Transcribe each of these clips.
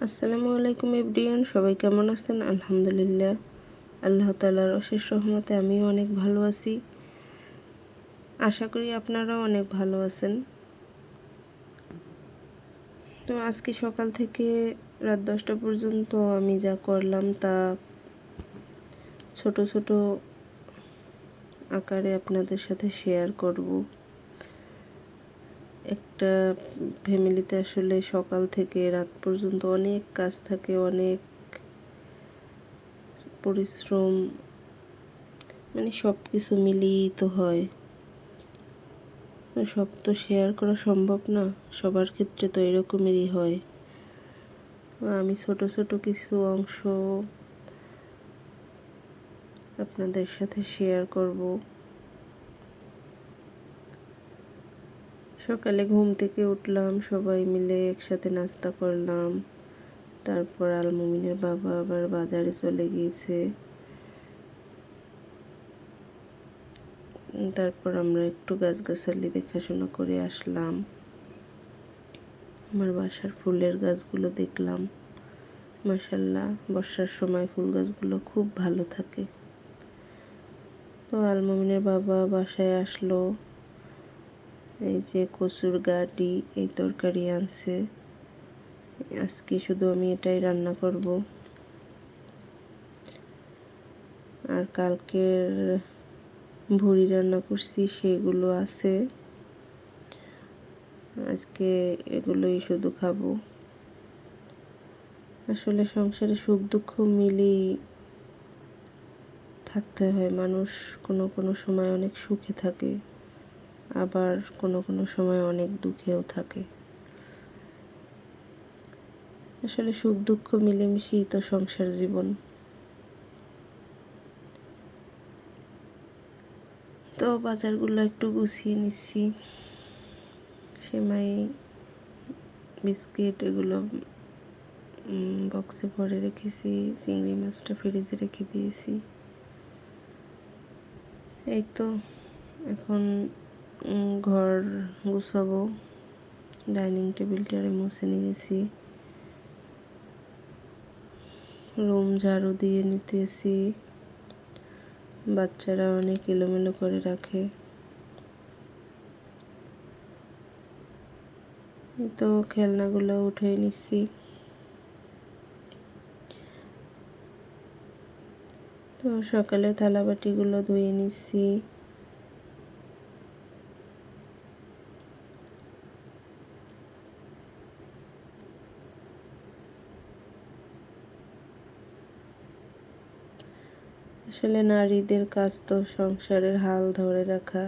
আসসালামু আলাইকুম এভরিওয়ান, সবাই কেমন আছেন? আলহামদুলিল্লাহ, আল্লাহ তাআলার অশেষ রহমতে আমিও অনেক ভালো আছি। আশা করি আপনারাও অনেক ভালো আছেন। তো আজকে সকাল থেকে রাত 10টা পর্যন্ত আমি যা করলাম তা ছোট ছোট আকারে আপনাদের সাথে শেয়ার করব। একটা ফ্যামিলিতে আসলে সকাল থেকে রাত পর্যন্ত অনেক কাজ থাকে, অনেক পরিশ্রম, সব কিছু মিলিয়েই তো হয়। সব তো শেয়ার করা সম্ভব না, সবার ক্ষেত্রে তো এরকমেরই হয়। আমি ছোট ছোট কিছু অংশ আপনাদের সাথে শেয়ার করব। সকালে ঘুম থেকে উঠলাম, সবাই মিলে একসাথে নাস্তা করলাম। তারপর আলমুমিনের বাবা আবার বাজারে চলে গিয়েছে। তারপর আমরা একটু গাছগাছালি দেখাশোনা করে আসলাম। আমার বাসার ফুলের গাছগুলো দেখলাম, মাশাআল্লাহ বর্ষার সময় ফুল গাছগুলো খুব ভালো থাকে। তো আলমুমিনের বাবা বাসায় আসলো, এই যে কচুর গাটি, এই তরকারি আনছে। আজকে শুধু আমি এটাই রান্না করব। আর কালকের ভুড়ি রান্না করছি, সেগুলো আছে। আজকে এগুলোই শুধু খাবো। আসলে সংসারে সুখ দুঃখ মিলিয়ে থাকতে হয়। মানুষ কোনো কোনো সময় অনেক সুখে থাকে, আবার কোনো কোনো সময় অনেক দুঃখেও থাকে। আসলে সুখ দুঃখ মিলেমিশেই তো সংসার জীবন। তো বাজারগুলো একটু গুছিয়ে নিচ্ছি। সেমাই, বিস্কিট এগুলো বক্সে ভরে রেখেছি। চিংড়ি মাছটা ফ্রিজে রেখে দিয়েছি। এই তো এখন ঘর গুছাবো। ডাইনিং টেবিলটা মুছে নিয়েছি, রুম ঝাড়ু দিয়ে নিতেছি। বাচ্চারা অনেক এলোমেলো করে রাখে। এই তো খেলনাগুলো উঠে নিচ্ছি। তো সকালে থালাবাটিগুলো ধুয়ে নিচ্ছি। আসলে নারীদের কাজ তো সংসারের হাল ধরে রাখা।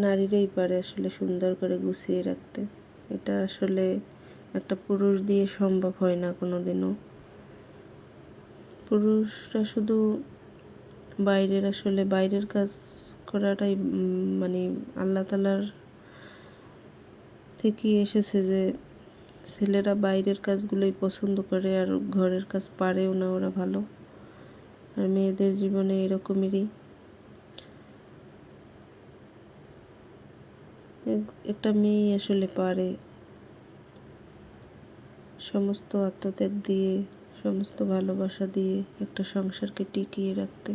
নারীরাই পারে আসলে সুন্দর করে গুছিয়ে রাখতে। এটা আসলে একটা পুরুষ দিয়ে সম্ভব হয় না কোনোদিনও। পুরুষরা শুধু বাইরের কাজ করাটাই আল্লাহ তাআলার থেকেই এসেছে, যে ছেলেরা বাইরের কাজগুলোই পছন্দ করে আর ঘরের কাজ পারেও না ওরা ভালো। আর মেয়েদের জীবনে এরকমেরই। একটা মেয়ে আসলে পারে সমস্ত আত্মত্যাগ দিয়ে, সমস্ত ভালোবাসা দিয়ে একটা সংসারকে টিকিয়ে রাখতে।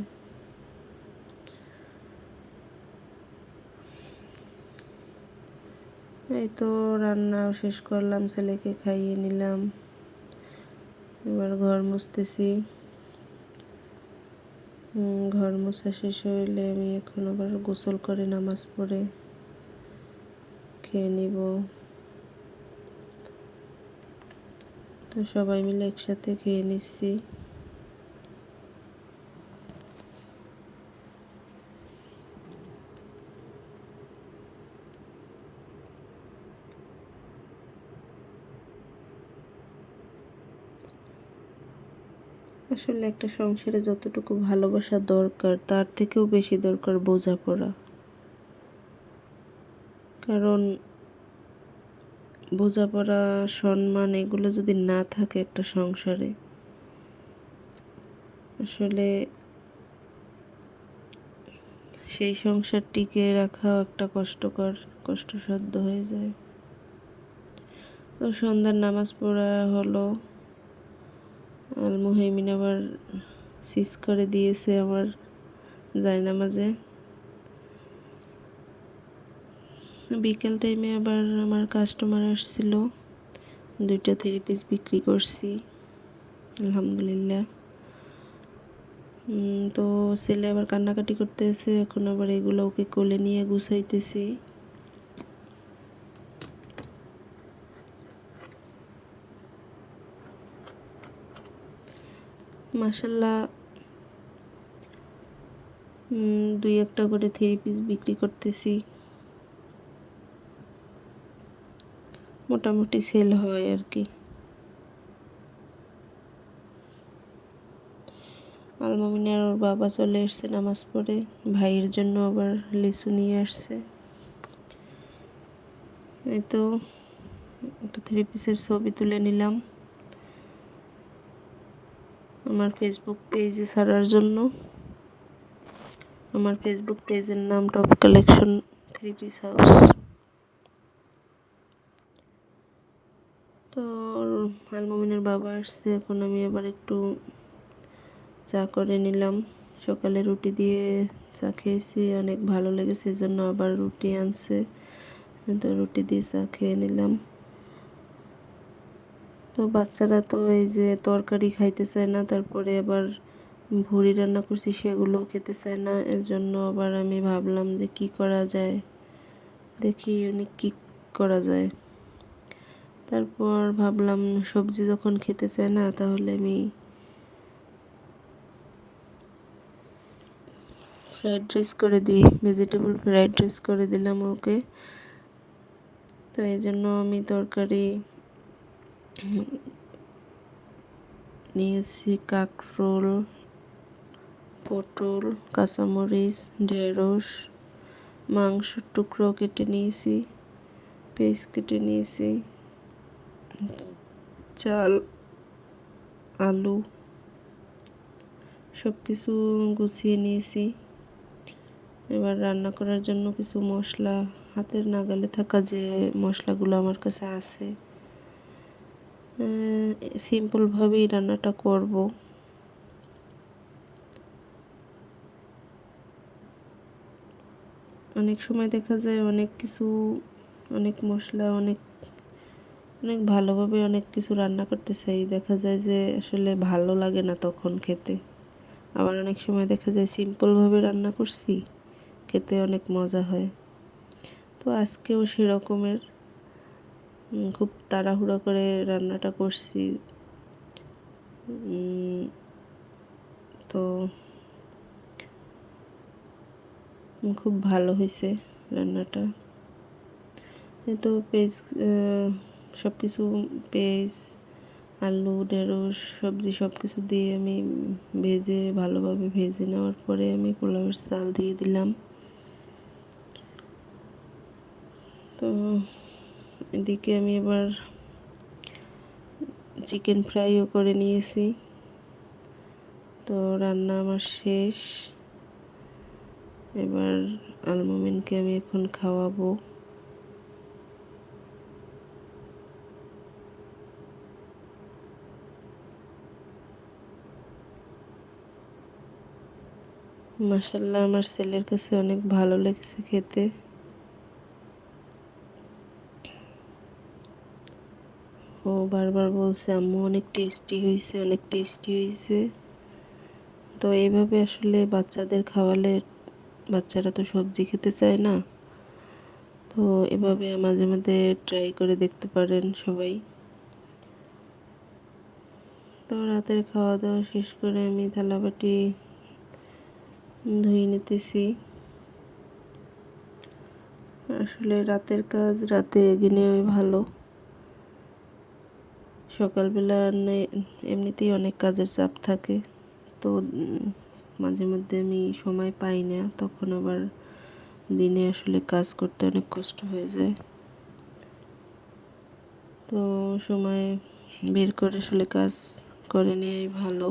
এই তো রান্নাও শেষ করলাম, ছেলেকে খাইয়ে নিলাম। এবার ঘর মুছতেছি। ঘর মোছা শেষ হইলে আমি এখন আবার গোসল করে নামাজ পড়ে খেয়ে নিব। তো সবাই মিলে একসাথে খেয়ে নিচ্ছি। আসলে একটা সংসারে যতটুকু ভালোবাসা দরকার, তার থেকেও বেশি দরকার বোঝাপড়া। কারণ বোঝাপড়া, সম্মান এগুলো যদি না থাকে একটা সংসারে, আসলে সেই সংসার টিকিয়ে রাখাও একটা কষ্টসাধ্য হয়ে যায়। তো তো সন্ধ্যার নামাজ পড়া হলো। আল মুহাইমিন আবার সিজ করে দিয়েছে আমার জায়নামাজে। বিকেল টাইমে আবার আমার কাস্টমার আসছিল, 2টা 3 পিস বিক্রি করছি আলহামদুলিল্লাহ। তো ছেলে আবার কান্নাকাটি করতেছে, এখন আবার এগুলো ওকে কোলে নিয়ে গুছাইতেছি। মাশাল্লাহ 2-1টা করে 3 পিস বিক্রি করতেছি, মোটামুটি সেল হয় আর কি। আলমমিনের ওর বাবা চলে এসছে নামাজ পড়ে, ভাইয়ের জন্য আবার লিচু নিয়ে আসছে। এই তো একটা 3 পিসের ছবি তুলে নিলাম আমার ফেসবুক পেজে ছাড়ার জন্য। আমার ফেসবুক পেজের নাম টপ কালেকশন 3 পিস হাউস। তো আলমমিনের বাবা আসছে, এখন আমি আবার একটু চা করে নিলাম। সকালে রুটি দিয়ে চা খেয়েছি, অনেক ভালো লেগেছে, এজন্য আবার রুটি আনছে, তো রুটি দিয়ে চা খেয়ে নিলাম। তো বাচ্চারা তো এই যে তরকারি খাইতে চায় না, তারপরে আবার ভুড়ি রান্না করছি সেগুলোও খেতে চায় না। এর জন্য আবার আমি ভাবলাম যে কি করা যায়, দেখি অনেক কি করা যায়। তারপর ভাবলাম সবজি যখন খেতে চায় না, তাহলে আমি ফ্রাইড রাইস করে দিই, ভেজিটেবল ফ্রাইড রাইস করে দিলাম ওকে। তো এই জন্য আমি তরকারি নিয়েছি কাঁকরোল, পটল, কাঁচামরিচ, ঢেঁড়স, মাংসের টুকরো কেটে নিয়েছি, পেঁয়াজ কেটে নিয়েছি, চাল, আলু সব কিছু গুছিয়ে নিয়েছি। এবার রান্না করার জন্য কিছু মশলা, হাতের নাগালে থাকা যে মশলাগুলো আমার কাছে আছে, সিম্পলভাবেই রান্নাটা করব। অনেক সময় দেখা যায় অনেক কিছু, অনেক মশলা, অনেক ভালোভাবে অনেক কিছু রান্না করতে চাই, দেখা যায় যে আসলে ভালো লাগে না তখন খেতে। আবার অনেক সময় দেখা যায় সিম্পলভাবে রান্না করছি, খেতে অনেক মজা হয়। তো আজকেও সেরকমের খুব তাড়াহুড়া করে রান্নাটা করছি। তো খুব ভালো হয়েছে রান্নাটা। তো সব কিছু পেঁয়াজ, আলু, ঢেঁড়স, সবজি সব কিছু দিয়ে আমি ভালোভাবে ভেজে নেওয়ার পরে আমি পোলাওয়ের চাল দিয়ে দিলাম। তো এদিকে আমি এবার চিকেন ফ্রাইও করে নিয়েছি। তো রান্না আমার শেষ, এবার আলমমিনকে আমি এখন খাওয়াবো। মাশাল্লাহ আমার ছেলের কাছে অনেক ভালো লেগেছে খেতে। ও বারবার বলছে আম্মু অনেক টেস্টি হয়েছে, অনেক টেস্টি হয়েছে। তো এইভাবে আসলে বাচ্চাদের খাওয়ালে বাচ্চারা তো সবজি খেতে চায় না, তো এভাবে মাঝে মধ্যে ট্রাই করে দেখতে পারেন সবাই। তো রাতের খাওয়া দাওয়া শেষ করে আমি থালাবাটি ধুয়ে নিতেছি। আসলে রাতের কাজ রাতে এগিয়ে নেওয়াই ভালো। সকালবেলা এমনিতেই অনেক কাজের চাপ থাকে, তো মাঝে মধ্যে আমি সময় পাই না, তখন আবার দিনে আসলে কাজ করতে অনেক কষ্ট হয়ে যায়। তো সময় বের করে আসলে কাজ করে নেওয়াই ভালো।